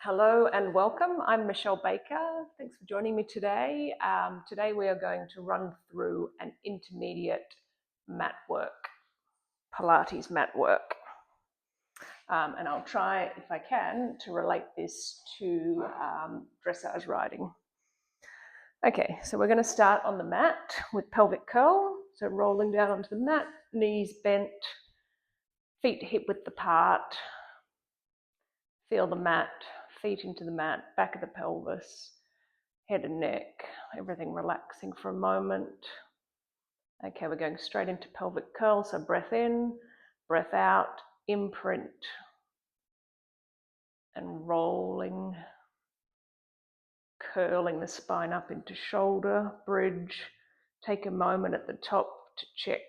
Hello and welcome. I'm Michelle Baker. Thanks for joining me today. Today we are going to run through an intermediate mat work, Pilates mat work. And I'll try, if I can, to relate this to dressage riding. Okay, so we're going to start on the mat with pelvic curl. So rolling down onto the mat, knees bent, feet hip width apart. Feel the mat, feet into the mat, back of the pelvis, head and neck, everything relaxing for a moment. Okay, we're going straight into pelvic curl. So breath in, breath out, imprint, and rolling, curling the spine up into shoulder, bridge. Take a moment at the top to check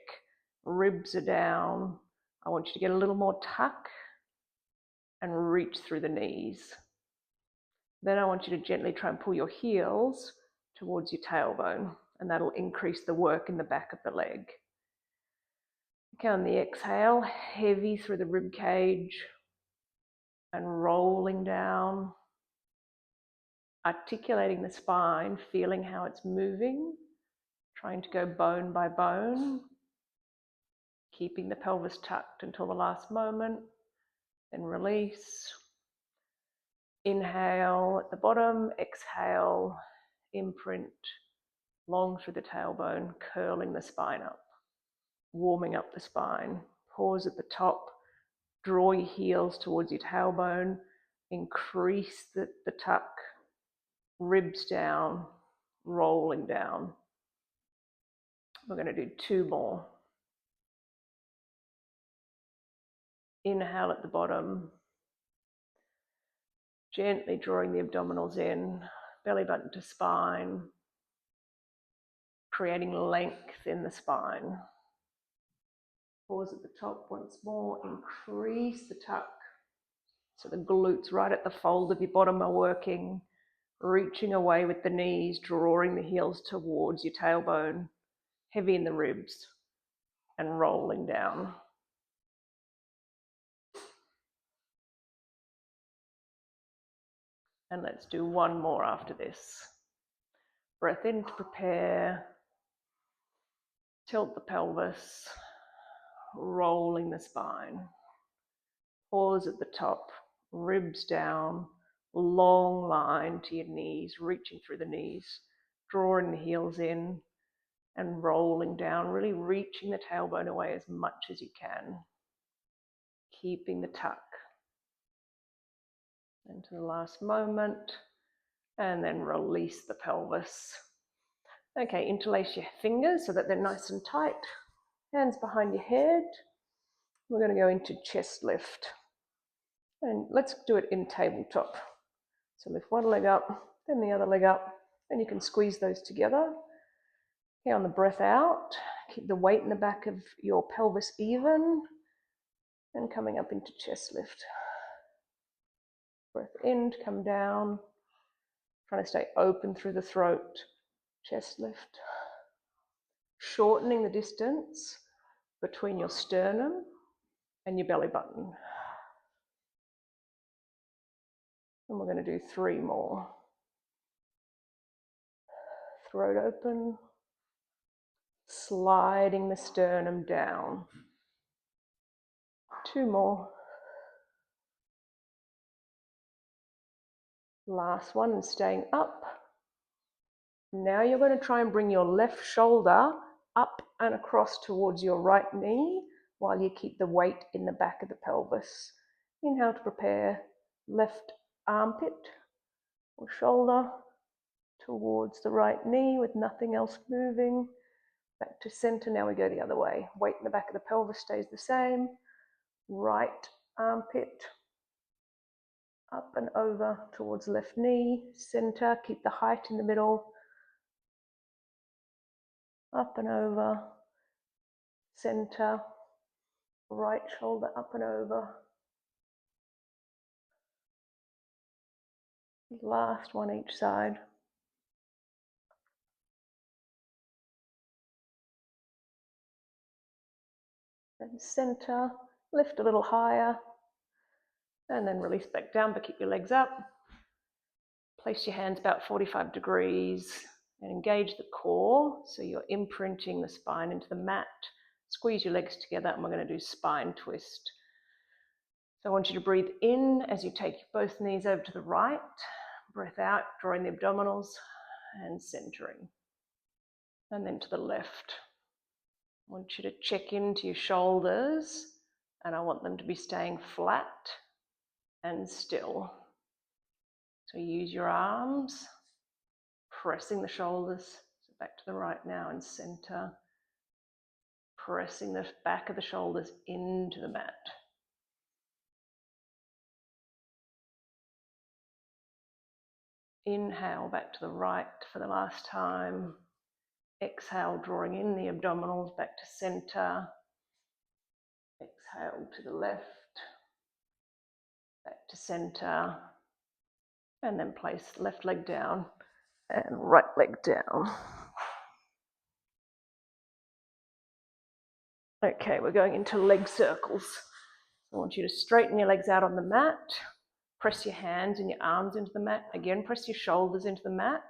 ribs are down. I want you to get a little more tuck and reach through the knees. Then I want you to gently try and pull your heels towards your tailbone, and that'll increase the work in the back of the leg. Okay, on the exhale, heavy through the rib cage and rolling down, articulating the spine, feeling how it's moving, trying to go bone by bone, keeping the pelvis tucked until the last moment, then release. Inhale at the bottom, exhale, imprint, long through the tailbone, curling the spine up, warming up the spine. Pause at the top, draw your heels towards your tailbone, increase the tuck, ribs down, rolling down. We're going to do two more. Inhale at the bottom, gently drawing the abdominals in, belly button to spine, creating length in the spine. Pause at the top once more, increase the tuck. So the glutes right at the fold of your bottom are working, reaching away with the knees, drawing the heels towards your tailbone, heavy in the ribs, and rolling down. And let's do one more after this. Breath in to prepare. Tilt the pelvis, rolling the spine. Pause at the top, ribs down, long line to your knees, reaching through the knees, drawing the heels in and rolling down, really reaching the tailbone away as much as you can. Keeping the tuck. Into the last moment, and then release the pelvis. Okay, interlace your fingers so that they're nice and tight. Hands behind your head. We're going to go into chest lift. And let's do it in tabletop. So lift one leg up, then the other leg up, and you can squeeze those together. Okay, on the breath out, keep the weight in the back of your pelvis even, and coming up into chest lift. Breath in to come down, trying to stay open through the throat, chest lift. Shortening the distance between your sternum and your belly button. And we're going to do three more. Throat open, sliding the sternum down. Two more. Last one, and staying up. Now you're going to try and bring your left shoulder up and across towards your right knee while you keep the weight in the back of the pelvis. Inhale to prepare, left armpit or shoulder towards the right knee with nothing else moving. Back to center, now we go the other way. Weight in the back of the pelvis stays the same. Right armpit up and over towards left knee, center, keep the height in the middle. Up and over, center, right shoulder up and over. Last one each side. And center, lift a little higher, and then release back down, but keep your legs up. Place your hands about 45 degrees and engage the core, so you're imprinting the spine into the mat. Squeeze your legs together and we're going to do spine twist. So I want you to breathe in as you take both knees over to the right. Breath out, drawing the abdominals and centering. And then to the left. I want you to check into your shoulders and I want them to be staying flat and still. So use your arms, pressing the shoulders. So back to the right now and center. Pressing the back of the shoulders into the mat. Inhale back to the right for the last time. Exhale, drawing in the abdominals back to center. Exhale to the left, back to center. And then place left leg down and right leg down. Okay, we're going into leg circles. I want you to straighten your legs out on the mat. Press your hands and your arms into the mat. Again, press your shoulders into the mat.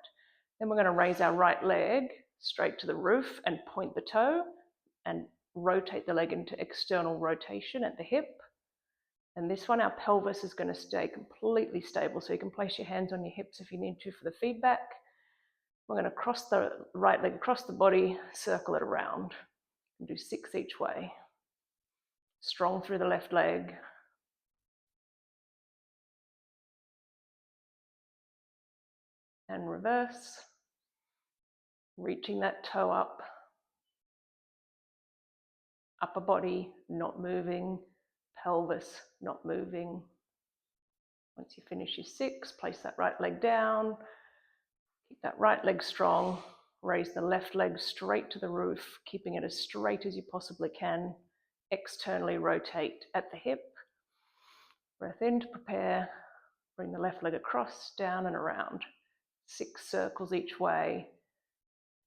Then we're going to raise our right leg straight to the roof and point the toe and rotate the leg into external rotation at the hip. And this one, our pelvis is going to stay completely stable. So you can place your hands on your hips if you need to for the feedback. We're going to cross the right leg across the body, circle it around. And do 6 each way. Strong through the left leg. And reverse. Reaching that toe up. Upper body not moving. Pelvis not moving. Once you finish your 6, place that right leg down. Keep that right leg strong. Raise the left leg straight to the roof, keeping it as straight as you possibly can. Externally rotate at the hip. Breath in to prepare. Bring the left leg across, down and around. 6 circles each way.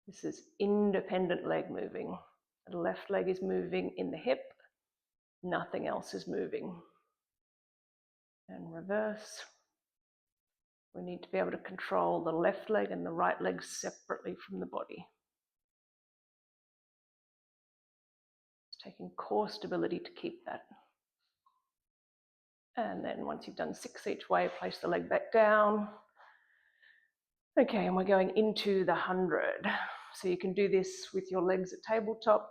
This is independent leg moving. The left leg is moving in the hip. Nothing else is moving. And reverse. We need to be able to control the left leg and the right leg separately from the body. It's taking core stability to keep that. And then once you've done 6 each way, place the leg back down. Okay, and we're going into the 100. So you can do this with your legs at tabletop,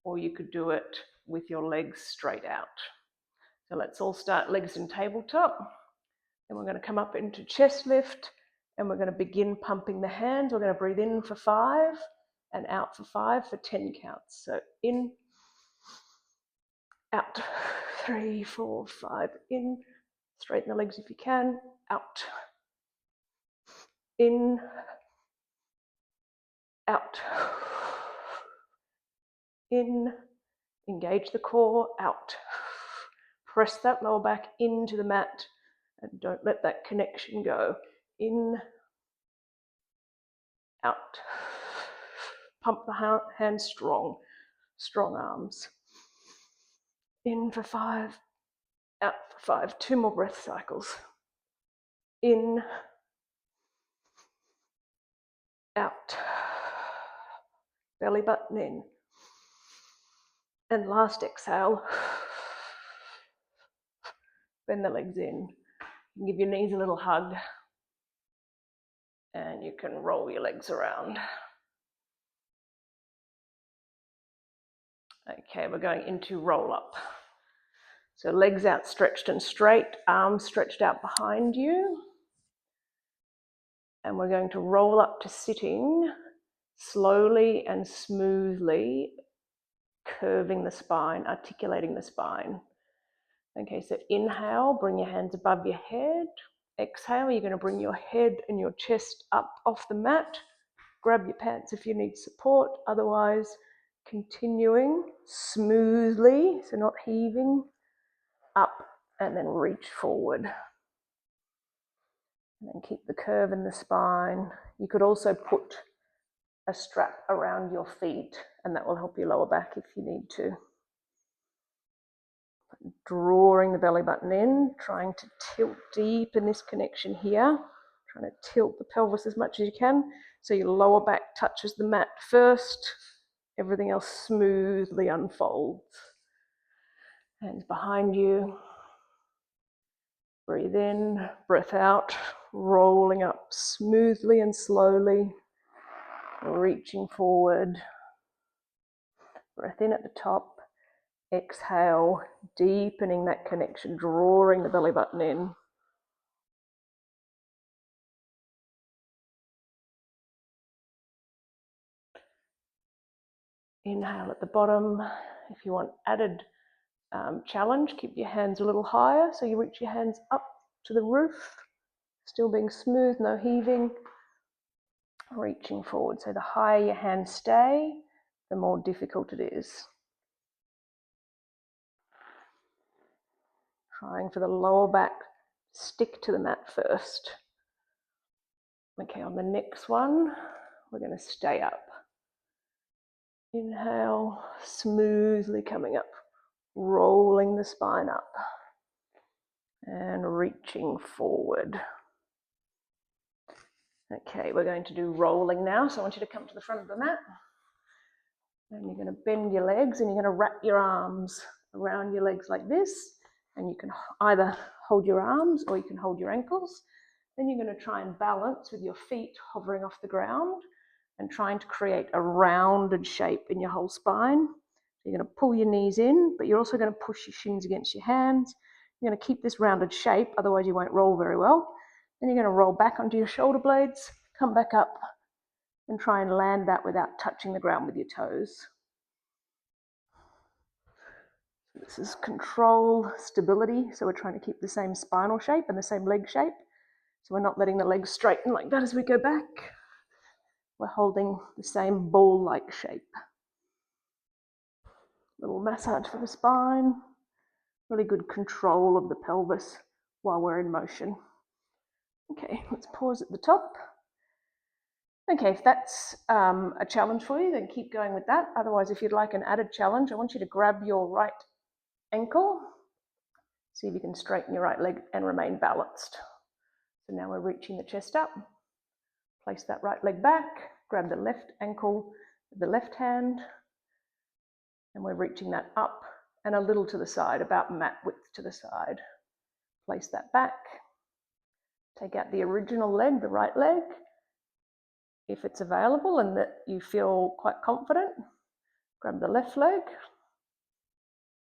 or you could do it with your legs straight out. So let's all start legs in tabletop. Then we're going to come up into chest lift, and we're going to begin pumping the hands. We're going to breathe in for 5 and out for 5 for 10 counts. So in, out, 3, 4, 5, in. Straighten the legs if you can, out. In, out. In, engage the core, out. Press that lower back into the mat and don't let that connection go. In, out. Pump the hands strong, strong arms. In for 5, out for 5. 2 more breath cycles. In, out. Belly button in. And last exhale. Bend the legs in. You can give your knees a little hug. And you can roll your legs around. Okay, we're going into roll up. So legs outstretched and straight, arms stretched out behind you. And we're going to roll up to sitting, slowly and smoothly, curving the spine, articulating the spine. Okay, so inhale, bring your hands above your head. Exhale, you're going to bring your head and your chest up off the mat. Grab your pants if you need support. Otherwise, continuing smoothly, so not heaving, up and then reach forward. And then keep the curve in the spine. You could also put a strap around your feet and that will help your lower back if you need to. Drawing the belly button in, trying to tilt deep in this connection here, Trying to tilt the pelvis as much as you can so your lower back touches the mat first. Everything else smoothly unfolds. Hands behind you. Breathe in, breath out, rolling up smoothly and slowly, reaching forward. Breath in at the top. Exhale, deepening that connection, drawing the belly button in. Inhale at the bottom. If you want added challenge, keep your hands a little higher so you reach your hands up to the roof, still being smooth, no heaving. Reaching forward. So the higher your hands stay, the more difficult it is. Trying for the lower back, stick to the mat first. Okay, on the next one, we're going to stay up. Inhale, smoothly coming up, rolling the spine up and reaching forward. Okay, we're going to do rolling now. So I want you to come to the front of the mat. And you're going to bend your legs and you're going to wrap your arms around your legs like this. And you can either hold your arms or you can hold your ankles. Then you're going to try and balance with your feet hovering off the ground and trying to create a rounded shape in your whole spine. You're going to pull your knees in, but you're also going to push your shins against your hands. You're going to keep this rounded shape, otherwise you won't roll very well. Then you're going to roll back onto your shoulder blades, come back up and try and land that without touching the ground with your toes. This is control, stability, so we're trying to keep the same spinal shape and the same leg shape. So we're not letting the legs straighten like that as we go back. We're holding the same ball-like shape. Little massage for the spine. Really good control of the pelvis while we're in motion. Okay, let's pause at the top. Okay, if that's a challenge for you, then keep going with that. Otherwise, if you'd like an added challenge, I want you to grab your right ankle. See if you can straighten your right leg and remain balanced. So now we're reaching the chest up. Place that right leg back, grab the left ankle with the left hand, and we're reaching that up and a little to the side, about mat width to the side. Place that back. Take out the original leg, the right leg. If it's available and that you feel quite confident, grab the left leg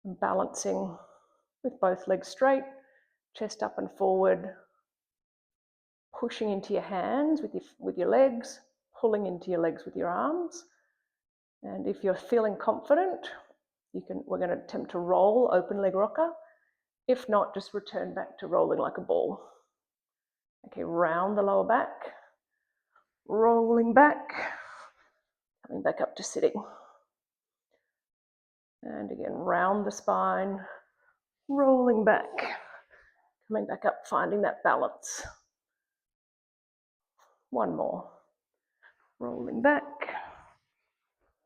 and balancing with both legs straight, chest up and forward, pushing into your hands with your legs, pulling into your legs with your arms. And if you're feeling confident, we're going to attempt to roll, open leg rocker. If not, just return back to rolling like a ball. Okay, round the lower back, rolling back, coming back up to sitting. And again, round the spine, rolling back, coming back up, finding that balance. One more. Rolling back,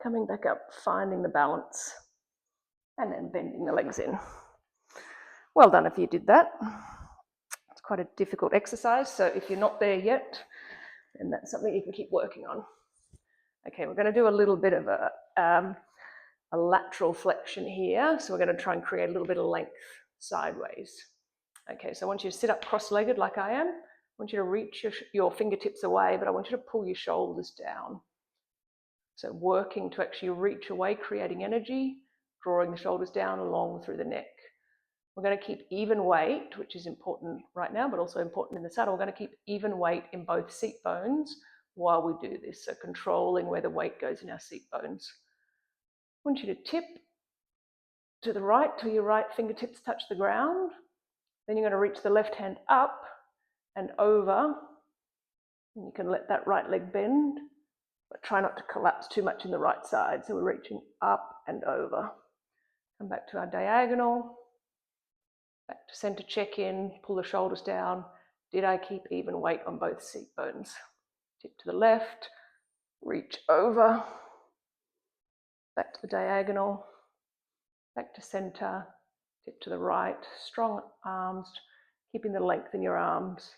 coming back up, finding the balance, and then bending the legs in. Well done if you did that. It's quite a difficult exercise, so if you're not there yet, then that's something you can keep working on. Okay, we're going to do a little bit of a lateral flexion here. So we're going to try and create a little bit of length sideways. Okay, so I want you to sit up cross-legged like I am. I want you to reach your fingertips away, but I want you to pull your shoulders down. So working to actually reach away, creating energy, drawing the shoulders down along through the neck. We're going to keep even weight, which is important right now, but also important in the saddle. We're going to keep even weight in both seat bones while we do this. So controlling where the weight goes in our seat bones. I want you to tip to the right till your right fingertips touch the ground. Then you're going to reach the left hand up and over. And you can let that right leg bend, but try not to collapse too much in the right side. So we're reaching up and over. Come back to our diagonal. Back to center, check in, pull the shoulders down. Did I keep even weight on both seat bones? Tip to the left, reach over, back to the diagonal, back to center, tip to the right, strong arms, keeping the length in your arms,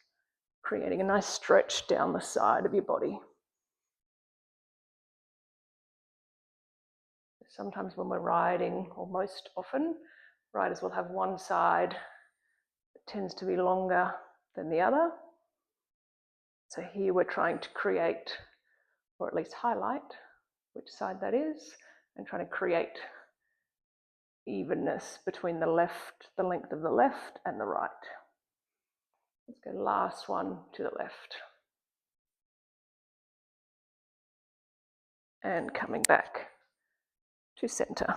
creating a nice stretch down the side of your body. Sometimes when we're riding, or most often, riders will have one side that tends to be longer than the other. So here we're trying to create, or at least highlight, which side that is, and trying to create evenness between the length of the left and the right. Let's go last one to the left. And coming back to center.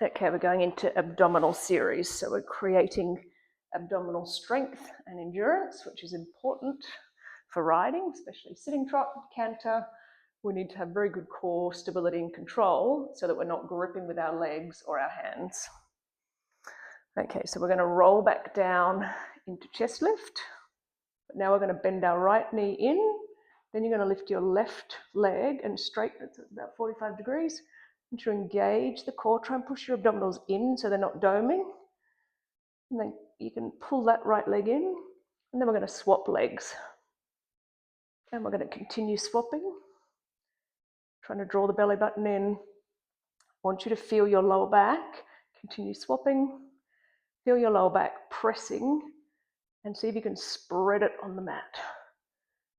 Okay, we're going into abdominal series. So we're creating abdominal strength and endurance, which is important for riding, especially sitting trot, canter. We need to have very good core stability and control so that we're not gripping with our legs or our hands. Okay, so we're going to roll back down into chest lift. But now we're going to bend our right knee in. Then you're going to lift your left leg and straighten it about 45 degrees. And to engage the core, try and push your abdominals in so they're not doming. And then you can pull that right leg in. And then we're going to swap legs. And we're going to continue swapping. Trying to draw the belly button in. I want you to feel your lower back. Continue swapping. Feel your lower back pressing. And see if you can spread it on the mat.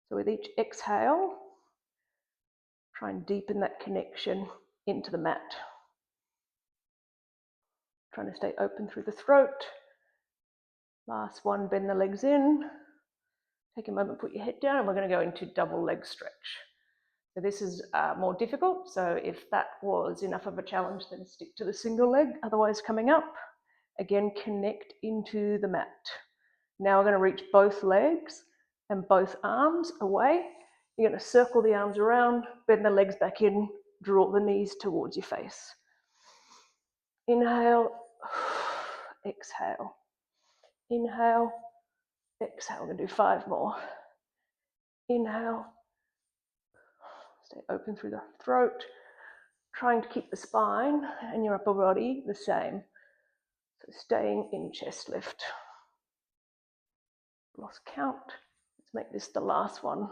So with each exhale, try and deepen that connection into the mat. Trying to stay open through the throat. Last one, bend the legs in. Take a moment, put your head down, and we're going to go into double leg stretch. So this is more difficult, so if that was enough of a challenge, then stick to the single leg. Otherwise, coming up, again, connect into the mat. Now we're going to reach both legs and both arms away. You're going to circle the arms around, bend the legs back in, draw the knees towards your face. Inhale, exhale. Inhale, exhale. We're going to do 5 more. Inhale. Stay open through the throat. Trying to keep the spine and your upper body the same. So staying in chest lift. Lost count. Let's make this the last one.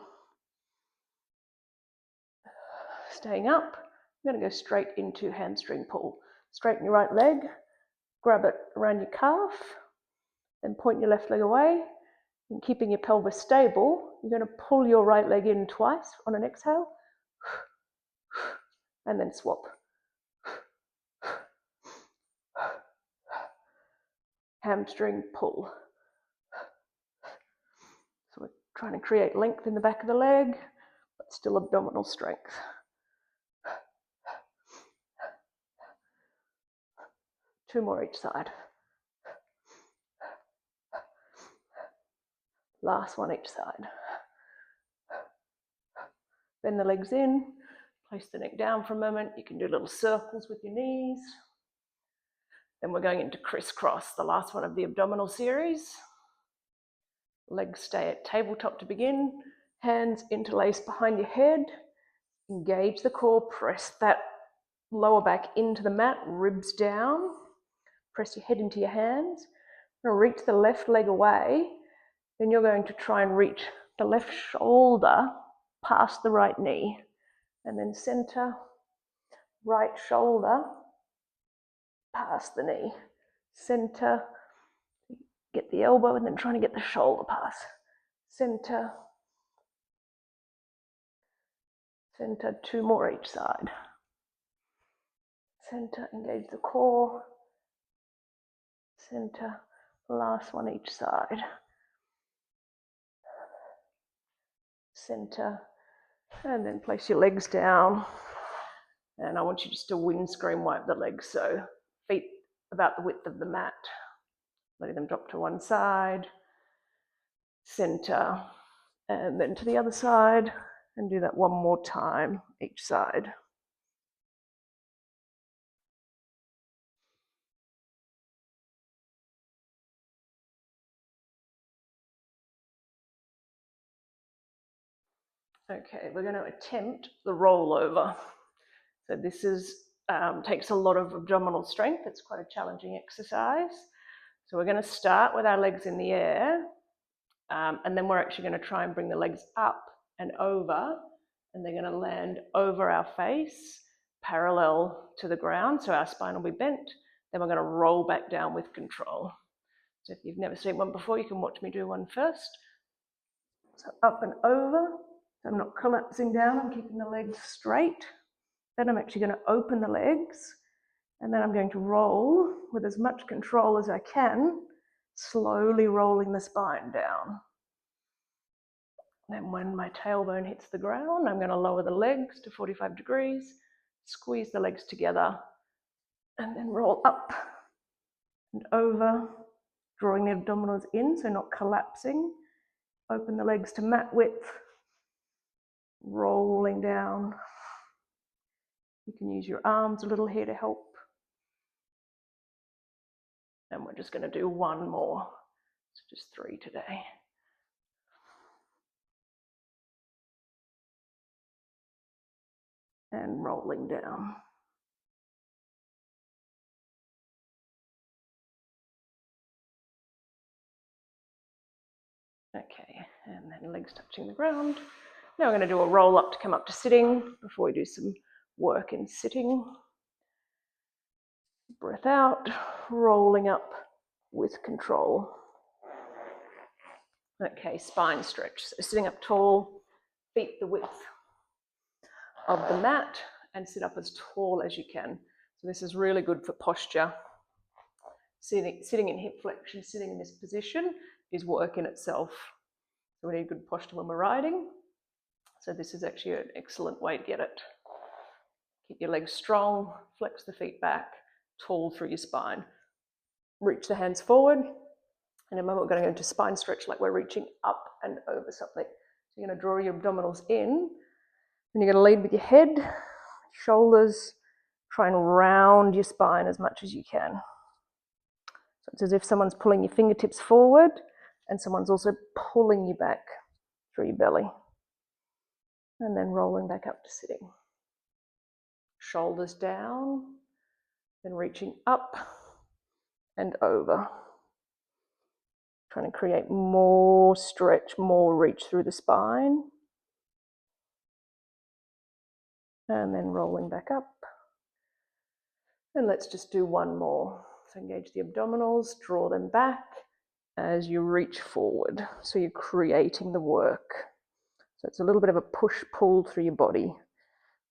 Staying up. I'm going to go straight into hamstring pull. Straighten your right leg. Grab it around your calf. Then point your left leg away. And keeping your pelvis stable, you're going to pull your right leg in twice on an exhale. And then swap. Hamstring pull. So we're trying to create length in the back of the leg, but still abdominal strength. Two more each side. Last one each side. Bend the legs in, place the neck down for a moment. You can do little circles with your knees. Then we're going into crisscross, the last one of the abdominal series. Legs stay at tabletop to begin. Hands interlace behind your head. Engage the core, press that lower back into the mat, ribs down. Press your head into your hands. Now reach the left leg away. Then you're going to try and reach the left shoulder past the right knee. And then center, right shoulder past the knee. Center, get the elbow and then trying to get the shoulder pass. Center, center, 2 more each side. Center, engage the core. Center, last one each side. Center, and then place your legs down. And I want you just to windscreen wipe the legs, so feet about the width of the mat. Letting them drop to one side, center, and then to the other side, and do that one more time each side. Okay, we're going to attempt the rollover. So this is takes a lot of abdominal strength. It's quite a challenging exercise. So we're going to start with our legs in the air, and then we're actually going to try and bring the legs up and over, and they're going to land over our face, parallel to the ground, so our spine will be bent. Then we're going to roll back down with control. So if you've never seen one before, you can watch me do one first. So up and over, so I'm not collapsing down, I'm keeping the legs straight. Then I'm actually going to open the legs, and then I'm going to roll with as much control as I can, slowly rolling the spine down. Then when my tailbone hits the ground, I'm going to lower the legs to 45 degrees, squeeze the legs together, and then roll up and over, drawing the abdominals in, so not collapsing. Open the legs to mat width, rolling down. You can use your arms a little here to help. And we're just going to do one more. So just 3 today. And rolling down. Okay, and then legs touching the ground. Now we're going to do a roll up to come up to sitting before we do some work in sitting. Breath out, rolling up with control. Okay, spine stretch. So sitting up tall, feet the width of the mat, and sit up as tall as you can. So this is really good for posture. Sitting in hip flexion, sitting in this position is work in itself. So we need good posture when we're riding. So this is actually an excellent way to get it. Keep your legs strong, flex the feet back, tall through your spine. Reach the hands forward. In a moment, we're going to go into spine stretch like we're reaching up and over something. So you're going to draw your abdominals in, and you're going to lead with your head, shoulders, try and round your spine as much as you can. So it's as if someone's pulling your fingertips forward, and someone's also pulling you back through your belly. And then rolling back up to sitting. Shoulders down, then reaching up and over. Trying to create more stretch, more reach through the spine. And then rolling back up. And let's just do one more. So engage the abdominals, draw them back as you reach forward. So you're creating the work. So it's a little bit of a push-pull through your body.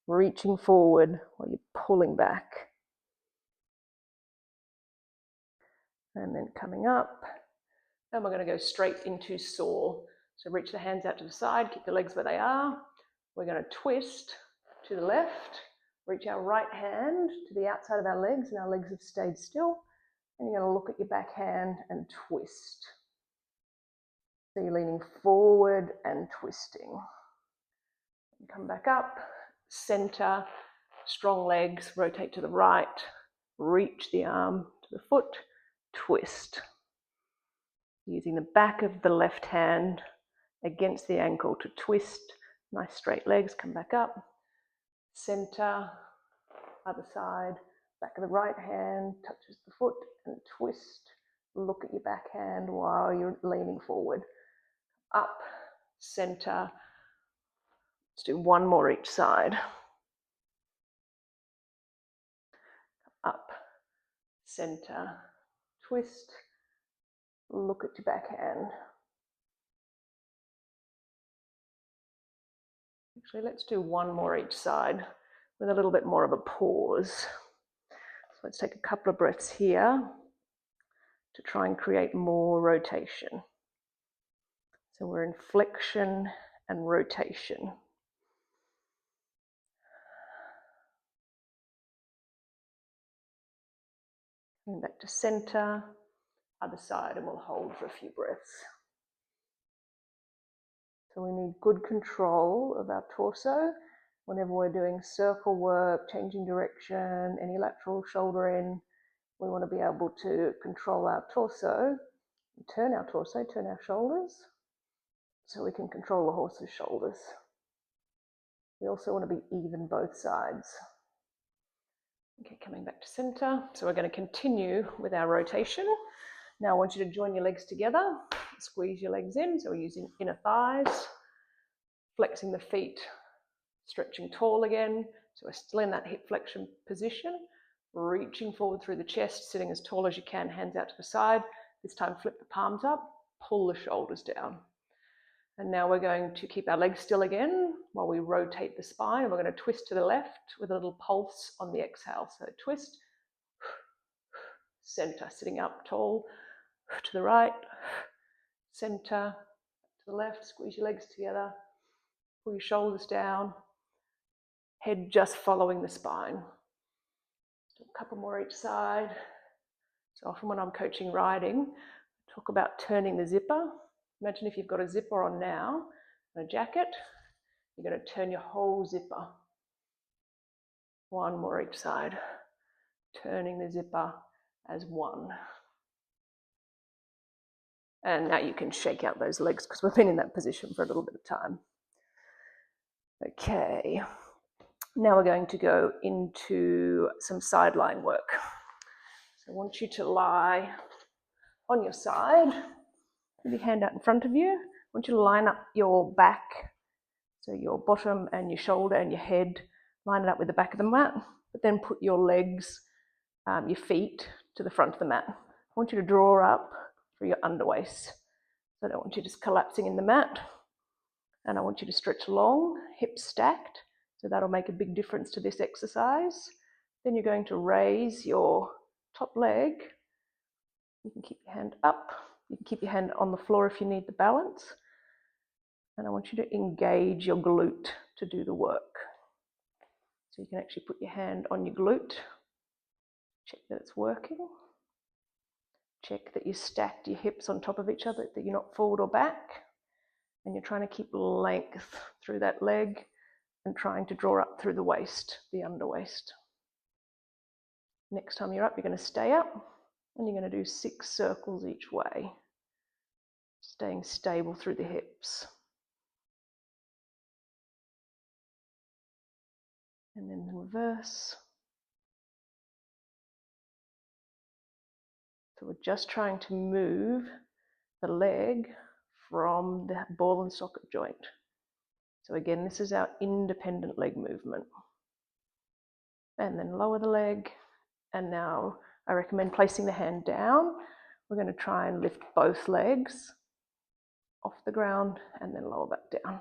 Reaching forward while you're pulling back. And then coming up. And we're going to go straight into saw. So reach the hands out to the side, keep the legs where they are. We're going to twist to the left, reach our right hand to the outside of our legs, and our legs have stayed still. And you're going to look at your back hand and twist. So you're leaning forward and twisting. And come back up, center, strong legs, rotate to the right, reach the arm to the foot, twist. Using the back of the left hand against the ankle to twist. Nice straight legs, come back up. Center, other side, back of the right hand touches the foot and twist. Look at your back hand while you're leaning forward. Up, center. Let's do one more each side. Up, center, twist. Look at your back hand. Actually, let's do one more each side with a little bit more of a pause. So let's take a couple of breaths here to try and create more rotation. So we're in flexion and rotation. Coming back to center, other side, and we'll hold for a few breaths. So we need good control of our torso whenever we're doing circle work, changing direction, any lateral shoulder in. We want to be able to control our torso, turn our torso, turn our shoulders, so we can control the horse's shoulders. We also want to be even both sides. Okay, coming back to center. So we're going to continue with our rotation. Now I want you to join your legs together, squeeze your legs in. So we're using inner thighs, flexing the feet, stretching tall again. So we're still in that hip flexion position, reaching forward through the chest, sitting as tall as you can, hands out to the side. This time flip the palms up, pull the shoulders down. And now we're going to keep our legs still again while we rotate the spine. And we're going to twist to the left with a little pulse on the exhale. So twist, center, sitting up tall, to the right, center, to the left, squeeze your legs together, pull your shoulders down, head just following the spine. A couple more each side. So often when I'm coaching riding, I talk about turning the zipper. Imagine if you've got a zipper on now and a jacket, you're going to turn your whole zipper. One more each side, turning the zipper as one. And now you can shake out those legs because we've been in that position for a little bit of time. Okay, now we're going to go into some side lying work. So I want you to lie on your side, with your hand out in front of you. I want you to line up your back, so your bottom and your shoulder and your head, line it up with the back of the mat, but then put your legs, your feet to the front of the mat. I want you to draw up for your underwaist. So I don't want you just collapsing in the mat. And I want you to stretch long, hips stacked. So that'll make a big difference to this exercise. Then you're going to raise your top leg. You can keep your hand up. You can keep your hand on the floor if you need the balance. And I want you to engage your glute to do the work. So you can actually put your hand on your glute. Check that it's working. Check that you stacked your hips on top of each other, that you're not forward or back. And you're trying to keep length through that leg and trying to draw up through the waist, the underwaist. Next time you're up, you're going to stay up and you're going to do 6 circles each way, staying stable through the hips. And then reverse. So we're just trying to move the leg from the ball and socket joint. So again, this is our independent leg movement. And then lower the leg. And now I recommend placing the hand down. We're going to try and lift both legs off the ground and then lower back down.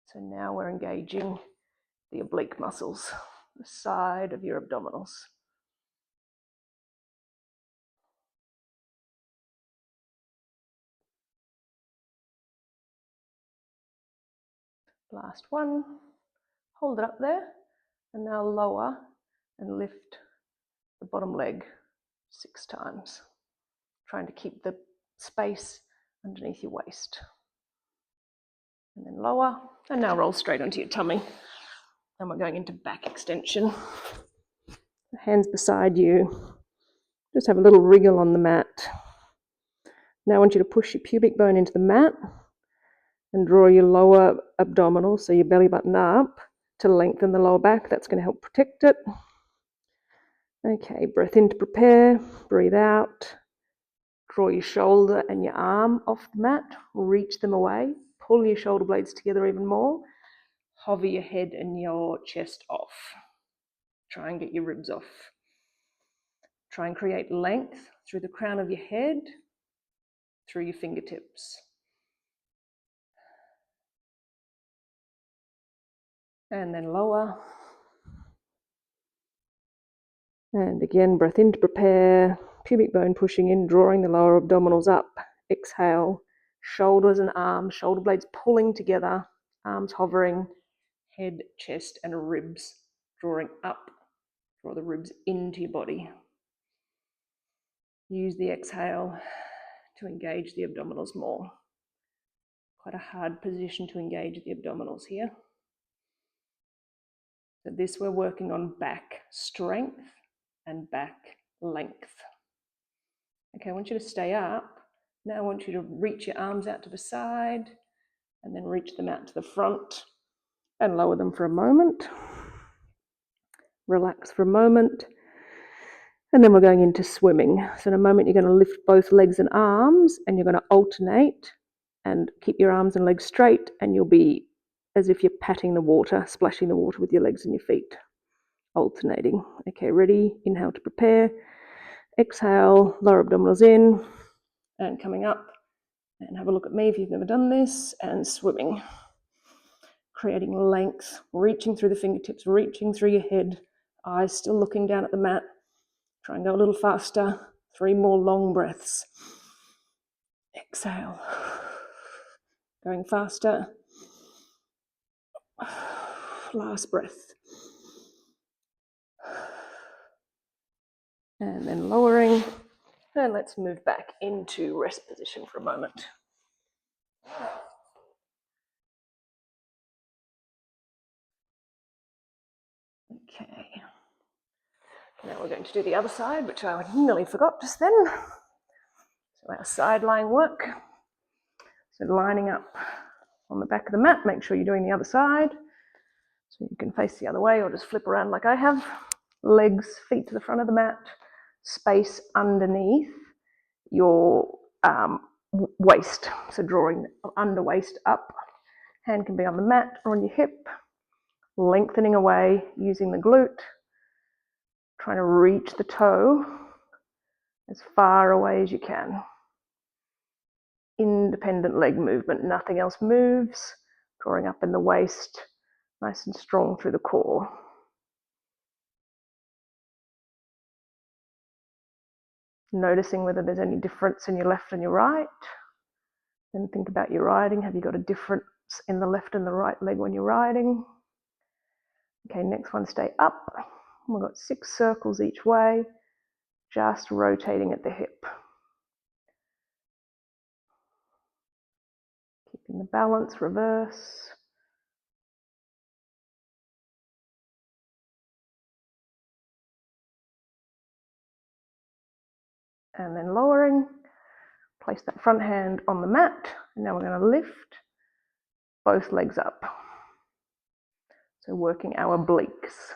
So now we're engaging the oblique muscles, the side of your abdominals. Last one. Hold it up there. And now lower and lift the bottom leg 6 times. Trying to keep the space underneath your waist. And then lower, and now roll straight onto your tummy. And we're going into back extension. Hands beside you. Just have a little wriggle on the mat. Now I want you to push your pubic bone into the mat and draw your lower abdominal, so your belly button up, to lengthen the lower back. That's going to help protect it. Okay, breath in to prepare, breathe out. Draw your shoulder and your arm off the mat, reach them away, pull your shoulder blades together even more, hover your head and your chest off. Try and get your ribs off. Try and create length through the crown of your head, through your fingertips. And then lower. And again, breath in to prepare, pubic bone pushing in, drawing the lower abdominals up. Exhale, shoulders and arms, shoulder blades pulling together, arms hovering, head, chest and ribs drawing up. Draw the ribs into your body. Use the exhale to engage the abdominals more. Quite a hard position to engage the abdominals here. So this we're working on back strength and back length. Okay, I want you to stay up. Now I want you to reach your arms out to the side and then reach them out to the front and lower them for a moment. Relax for a moment. And then we're going into swimming. So in a moment, you're going to lift both legs and arms, and you're going to alternate and keep your arms and legs straight, and you'll be as if you're patting the water, splashing the water with your legs and your feet, alternating. Okay, ready? Inhale to prepare. Exhale, lower abdominals in, and coming up. And have a look at me if you've never done this, and swimming. Creating length, reaching through the fingertips, reaching through your head, eyes still looking down at the mat. Try and go a little faster. 3 more long breaths. Exhale. Going faster. Last breath. And then lowering. And let's move back into rest position for a moment. Okay. Now we're going to do the other side, which I nearly forgot just then. So our side lying work. So lining up on the back of the mat, make sure you're doing the other side. So you can face the other way or just flip around like I have. Legs, feet to the front of the mat, space underneath your waist. So drawing under waist up. Hand can be on the mat or on your hip. Lengthening away using the glute. Trying to reach the toe as far away as you can. Independent leg movement, nothing else moves. Drawing up in the waist, nice and strong through the core. Noticing whether there's any difference in your left and your right. Then think about your riding. Have you got a difference in the left and the right leg when you're riding? Okay, next one, stay up. We've got 6 circles each way, just rotating at the hip. Keeping the balance, reverse. And then lowering. Place that front hand on the mat. And now we're going to lift both legs up. So working our obliques.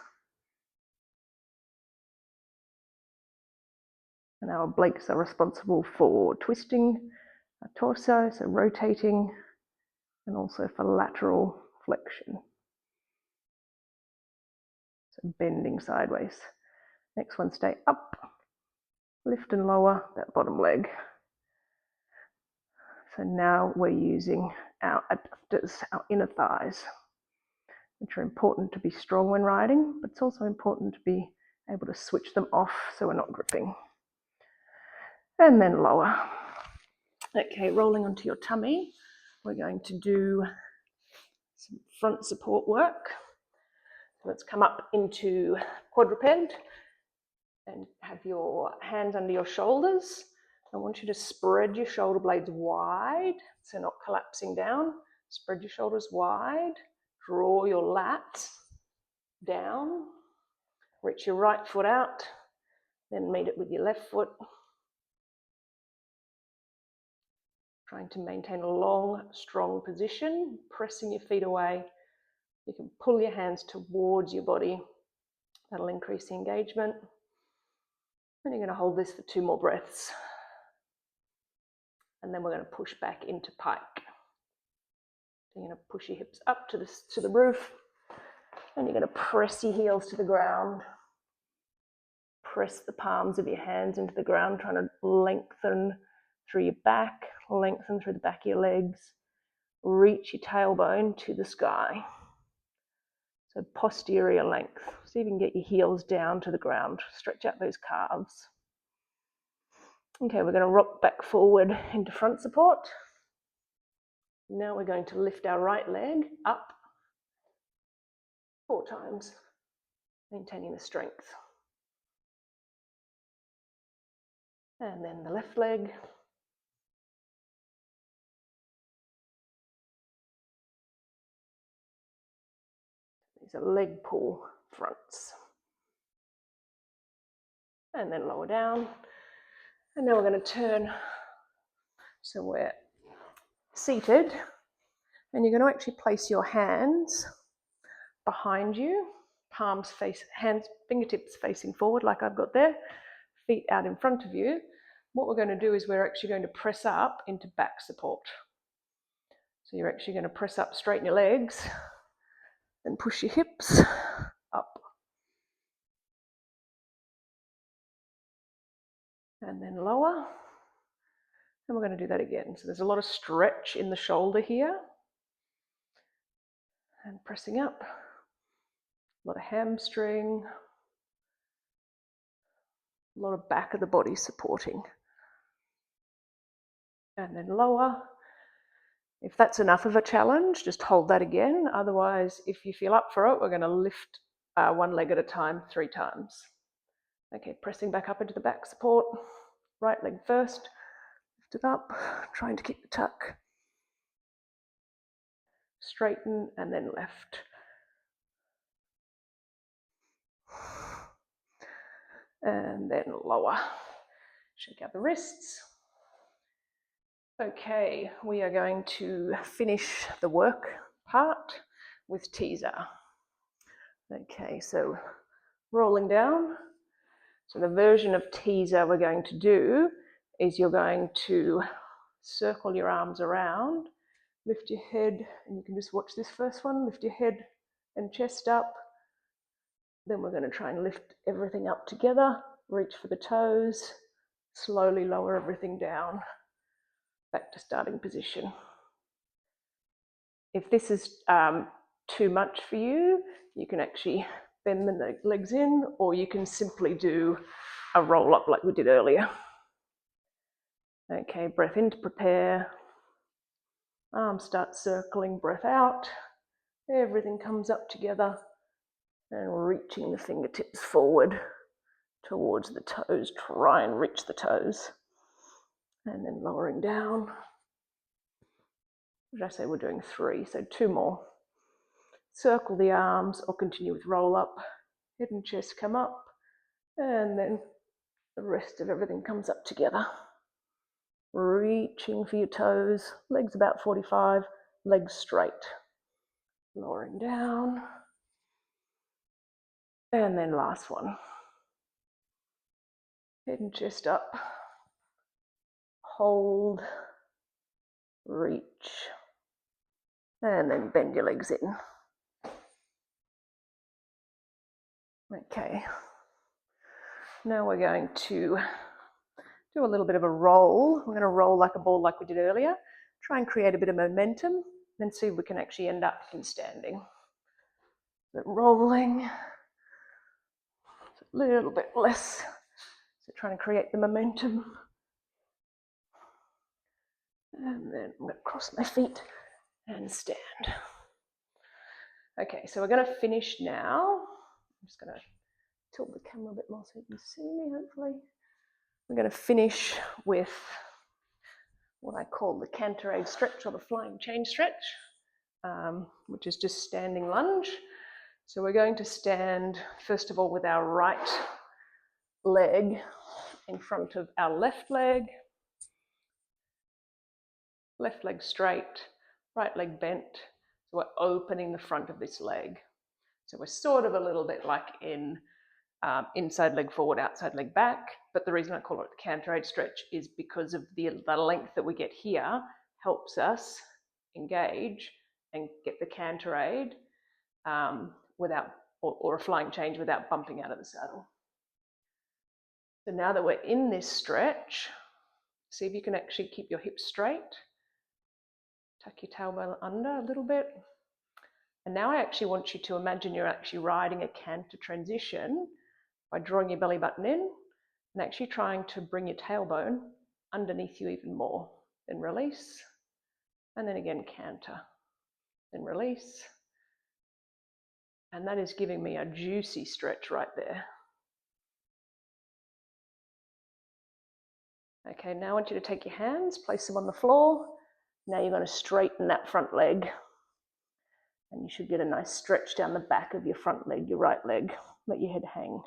And our obliques are responsible for twisting our torso, so rotating, and also for lateral flexion. So bending sideways. Next one, stay up. Lift and lower that bottom leg. So now we're using our adductors, our inner thighs, which are important to be strong when riding, but it's also important to be able to switch them off so we're not gripping. And then lower. Okay, rolling onto your tummy, we're going to do some front support work. So let's come up into quadruped and have your hands under your shoulders. I want you to spread your shoulder blades wide, so not collapsing down. Spread your shoulders wide, draw your lats down, reach your right foot out, then meet it with your left foot. Trying to maintain a long, strong position, pressing your feet away. You can pull your hands towards your body. That'll increase the engagement. And you're going to hold this for 2 more breaths. And then we're going to push back into pike. You're going to push your hips up to the roof. And you're going to press your heels to the ground. Press the palms of your hands into the ground, trying to lengthen through your back, lengthen through the back of your legs. Reach your tailbone to the sky. So posterior length. So you can get your heels down to the ground. Stretch out those calves. Okay, we're going to rock back forward into front support. Now we're going to lift our right leg up 4 times, maintaining the strength. And then the left leg. These are leg pull fronts. And then lower down. And now we're going to turn. So we're seated. And you're going to actually place your hands behind you, palms face, hands, fingertips facing forward like I've got there. feet out in front of you, what we're going to do is we're actually going to press up into back support. So you're actually going to press up, straighten your legs, and push your hips up. And then lower. And we're going to do that again. So there's a lot of stretch in the shoulder here. And pressing up. A lot of hamstring. A lot of back of the body supporting. And then lower. If that's enough of a challenge, just hold that again. Otherwise, if you feel up for it, we're going to lift one leg at a time 3 times. Okay, pressing back up into the back support. Right leg first. Lift it up, trying to keep the tuck. Straighten and then left. And then lower. Shake out the wrists. Okay, we are going to finish the work part with teaser. Okay, so rolling down. So the version of teaser we're going to do is you're going to circle your arms around, lift your head, and you can just watch this first one, lift your head and chest up. Then we're going to try and lift everything up together, reach for the toes, slowly lower everything down, back to starting position. If this is too much for you, you can actually bend the legs in, or you can simply do a roll up like we did earlier. Okay, breath in to prepare. Arms start circling, breath out. Everything comes up together and reaching the fingertips forward towards the toes. Try and reach the toes. And then lowering down. What did I say? We're doing 3, so 2 more. Circle the arms or continue with roll up. Head and chest come up, and then the rest of everything comes up together. Reaching for your toes, legs about 45, legs straight. Lowering down. And then last one. Head and chest up. Hold. Reach. And then bend your legs in. Okay. Now we're going to do a little bit of a roll. We're going to roll like a ball like we did earlier. Try and create a bit of momentum, then see if we can actually end up in standing. But rolling, a little bit less. So trying to create the momentum. And then I'm going to cross my feet and stand. Okay, so we're going to finish now. I'm just going to tilt the camera a bit more so you can see me, hopefully. We're going to finish with what I call the canter stretch or the flying chain stretch, which is just standing lunge. So we're going to stand, first of all, with our right leg in front of our left leg straight, right leg bent. So we're opening the front of this leg. So we're sort of a little bit like in inside leg forward, outside leg back. But the reason I call it the canter stretch is because of the length that we get here helps us engage and get the canter without, or a flying change without bumping out of the saddle. So now that we're in this stretch, see if you can actually keep your hips straight. Tuck your tailbone under a little bit. And now I actually want you to imagine you're actually riding a canter transition by drawing your belly button in and actually trying to bring your tailbone underneath you even more. Then release, and then again canter, then release. And that is giving me a juicy stretch right there. Okay, now I want you to take your hands, place them on the floor. Now you're going to straighten that front leg. And you should get a nice stretch down the back of your front leg, your right leg. Let your head hang.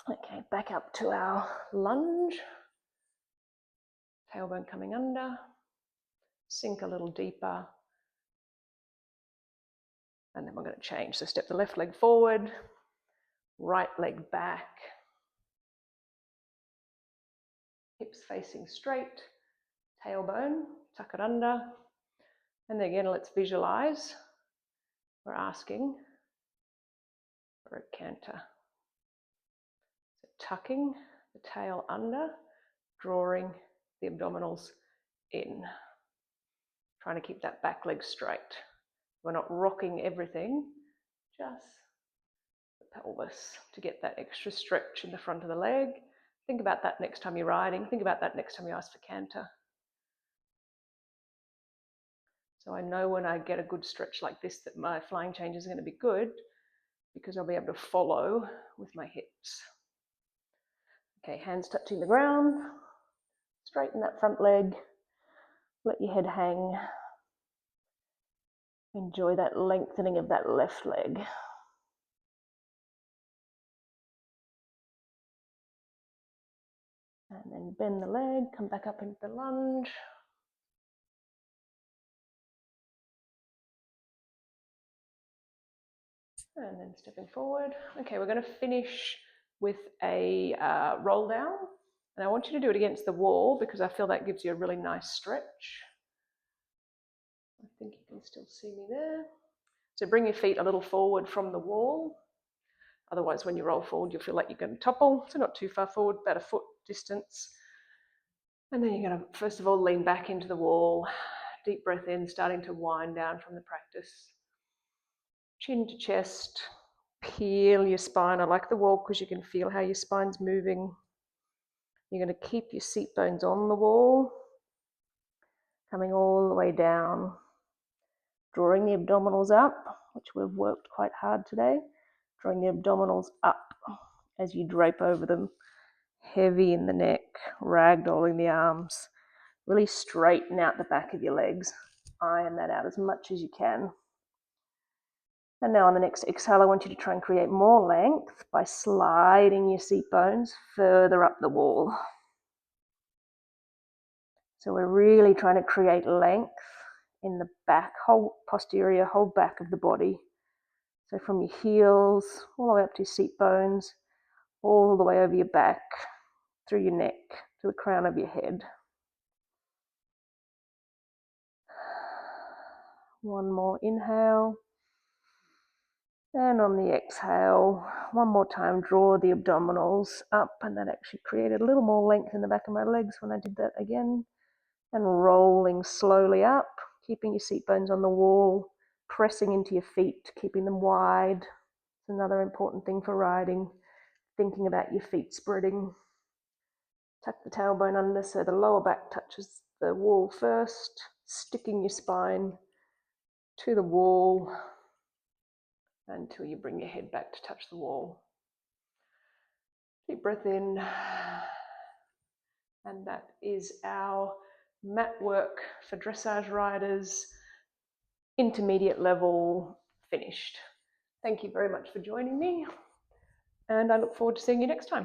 Okay, back up to our lunge. Tailbone coming under. Sink a little deeper. And then we're going to change. So step the left leg forward, right leg back, hips facing straight, tailbone, tuck it under. And then again, let's visualize. We're asking for a canter. So tucking the tail under, drawing the abdominals in. Trying to keep that back leg straight. We're not rocking everything, just the pelvis to get that extra stretch in the front of the leg. Think about that next time you're riding. Think about that next time you ask for canter. So I know when I get a good stretch like this that my flying changes are going to be good because I'll be able to follow with my hips. Okay, hands touching the ground. Straighten that front leg. Let your head hang. Enjoy that lengthening of that left leg. And then bend the leg, come back up into the lunge. And then stepping forward. Okay, we're going to finish with a roll down. And I want you to do it against the wall because I feel that gives you a really nice stretch. I think you can still see me there. So bring your feet a little forward from the wall. Otherwise, when you roll forward, you'll feel like you're going to topple. So not too far forward, about a foot distance. And then you're going to, first of all, lean back into the wall. Deep breath in, starting to wind down from the practice. Chin to chest, peel your spine. I like the wall because you can feel how your spine's moving. You're going to keep your seat bones on the wall, coming all the way down, drawing the abdominals up, which we've worked quite hard today, drawing the abdominals up as you drape over them, heavy in the neck, ragdolling the arms. Really straighten out the back of your legs, iron that out as much as you can. And now on the next exhale, I want you to try and create more length by sliding your seat bones further up the wall. So we're really trying to create length in the back, whole posterior, whole back of the body. So from your heels, all the way up to your seat bones, all the way over your back, through your neck, to the crown of your head. One more inhale. And on the exhale, one more time, draw the abdominals up, and that actually created a little more length in the back of my legs when I did that again. And rolling slowly up, keeping your seat bones on the wall, pressing into your feet, keeping them wide. It's another important thing for riding, thinking about your feet spreading. Tuck the tailbone under so the lower back touches the wall first, sticking your spine to the wall until you bring your head back to touch the wall. Deep breath in. And that is our mat work for dressage riders, intermediate level, finished. Thank you very much for joining me, and I look forward to seeing you next time.